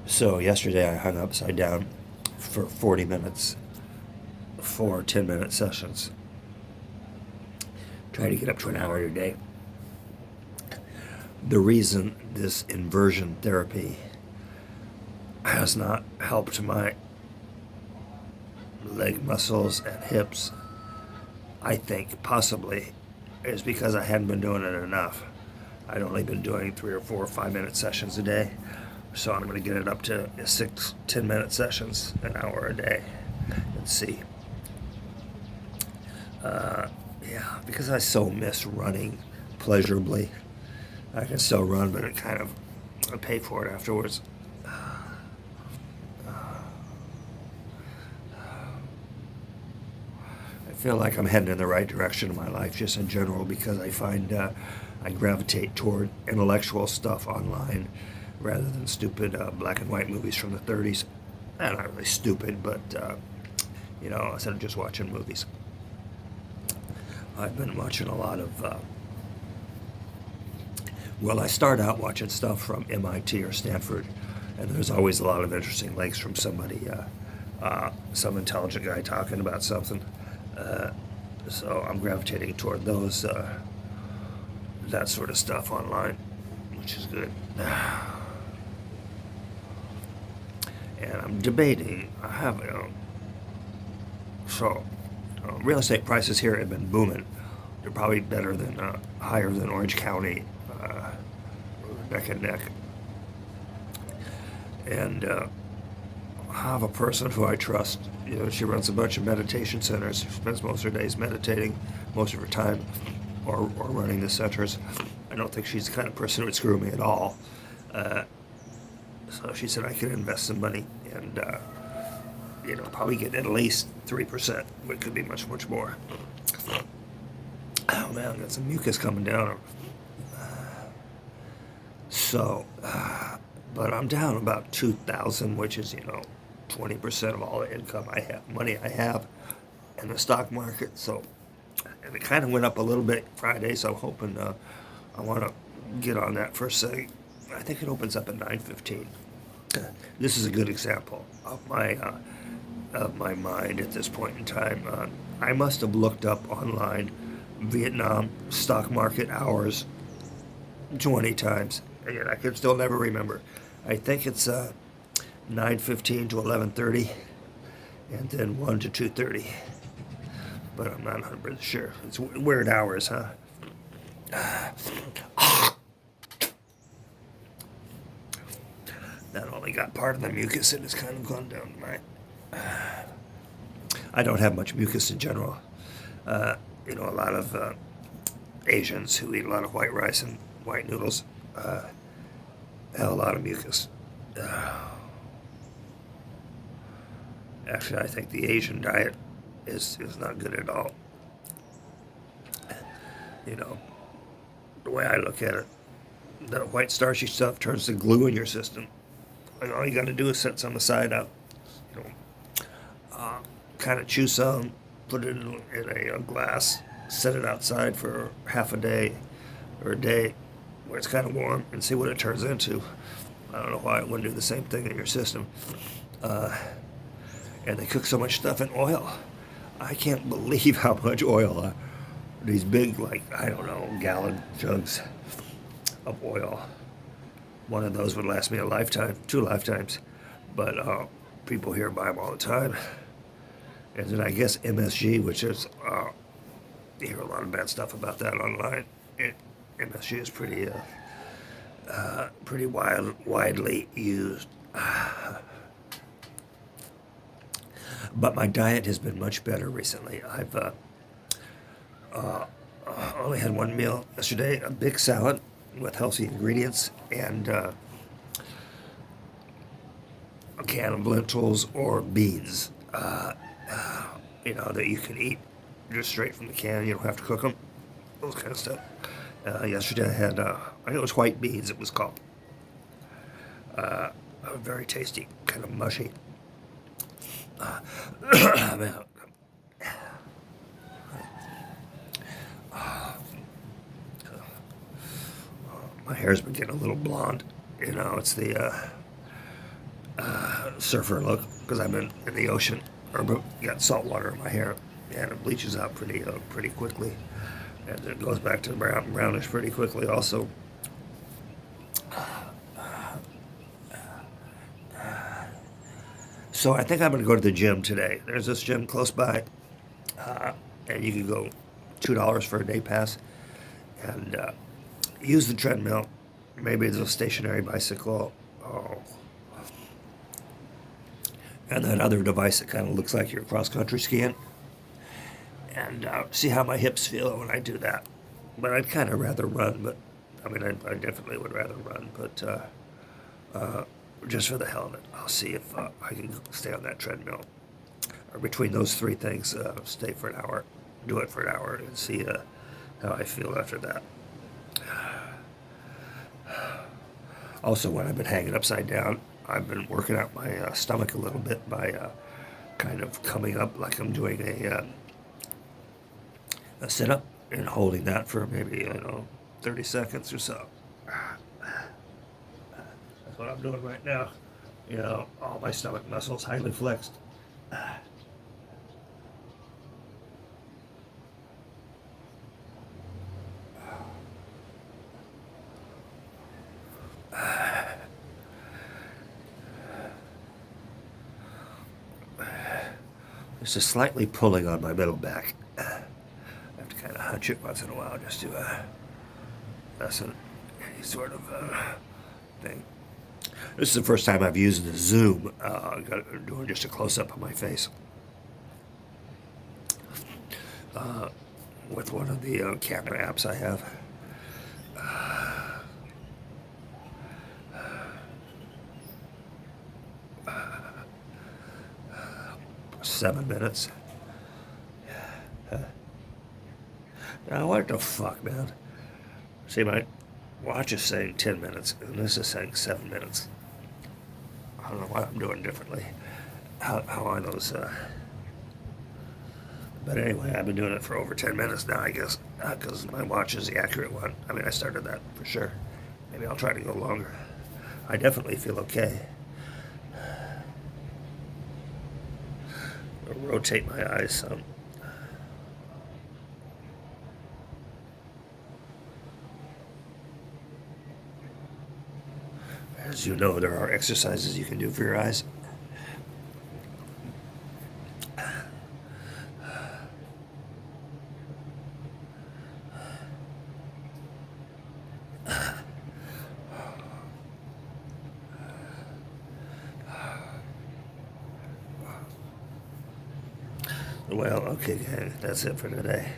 So yesterday I hung upside down for 40 minutes, 4 10-minute sessions. Try to get up to an hour a day. The reason this inversion therapy has not helped my leg muscles and hips, I think possibly, is because I hadn't been doing it enough. I'd only been doing 3 or 4 5-minute sessions a day. So I'm going to get it up to 6 10-minute sessions, an hour a day, and see. Yeah, because I so miss running pleasurably. I can still run, but it kind of I pay for it afterwards. I feel like I'm heading in the right direction in my life, just in general, because I find I gravitate toward intellectual stuff online rather than stupid black and white movies from the 30s. Not really stupid, but instead of just watching movies, I've been watching a lot of. Well, I start out watching stuff from MIT or Stanford, and there's always a lot of interesting links from somebody, some intelligent guy talking about something. So I'm gravitating toward those, that sort of stuff online, which is good. And I'm debating. I have, so real estate prices here have been booming. They're probably better than higher than Orange County, neck and neck. And I have a person who I trust. She runs a bunch of meditation centers. She spends most of her days meditating, most of her time, or running the centers. I don't think she's the kind of person who would screw me at all. So she said I could invest some money and probably get at least 3%, but it could be much, much more. Oh man, got some mucus coming down. So, but I'm down about 2,000, which is 20% of all the income I have, money I have in the stock market. So, and it kind of went up a little bit Friday. So I'm hoping I want to get on that for a second. I think it opens up at 9:15. This is a good example of my mind at this point in time. I must have looked up online Vietnam stock market hours 20 times. Again, I can still never remember. I think it's 9:15 to 11:30, and then 1 to 2:30. But I'm not 100% sure. It's weird hours, huh? Not only got part of the mucus, it has kind of gone down my. I don't have much mucus in general. A lot of Asians who eat a lot of white rice and white noodles have a lot of mucus. Actually, I think the Asian diet is not good at all. The way I look at it, the white starchy stuff turns to glue in your system. And all you got to do is set some aside out, you know, kind of chew some, put it in a glass, set it outside for half a day or a day where it's kind of warm and see what it turns into. I don't know why it wouldn't do the same thing in your system. And they cook so much stuff in oil. I can't believe how much oil. These big, I don't know, gallon jugs of oil. One of those would last me a lifetime, 2 lifetimes. But people here buy them all the time. And then I guess MSG, which is, you hear a lot of bad stuff about that online. MSG is pretty widely used. But my diet has been much better recently. I've only had one meal yesterday, a big salad with healthy ingredients and a can of lentils or beans, that you can eat just straight from the can. You don't have to cook them, those kind of stuff. Yesterday I had, I think it was white beans it was called. Very tasty, kind of mushy. Man, my hair's been getting a little blonde. It's the surfer look because I'm in the ocean or got salt water in my hair, and it bleaches out pretty quickly, and it goes back to brownish pretty quickly also. So I think I'm going to go to the gym today. There's this gym close by, and you can go $2 for a day pass, and use the treadmill. Maybe it's a stationary bicycle. Oh. And that other device that kind of looks like you're cross country skiing, and see how my hips feel when I do that. But I'd kind of rather run, but I mean, I definitely would rather run, but just for the hell of it, I'll see if I can stay on that treadmill. Or between those three things, stay for an hour, do it for an hour, and see how I feel after that. Also, when I've been hanging upside down, I've been working out my stomach a little bit by kind of coming up like I'm doing a sit-up and holding that for maybe 30 seconds or so. That's what I'm doing right now. All my stomach muscles highly flexed. There's a slightly pulling on my middle back. I have to kind of hunch it once in a while just to lessen any sort of thing. This is the first time I've used the Zoom, doing just a close-up of my face. With one of the camera apps I have. 7 minutes. Now, what the fuck, man? See, my watch is saying 10 minutes, and this is saying 7 minutes. I don't know what I'm doing differently. How are those? But anyway, I've been doing it for over 10 minutes now, I guess, because my watch is the accurate one. I mean, I started that for sure. Maybe I'll try to go longer. I definitely feel okay. I'll rotate my eyes some. As you know, there are exercises you can do for your eyes. Well, okay, gang, that's it for today.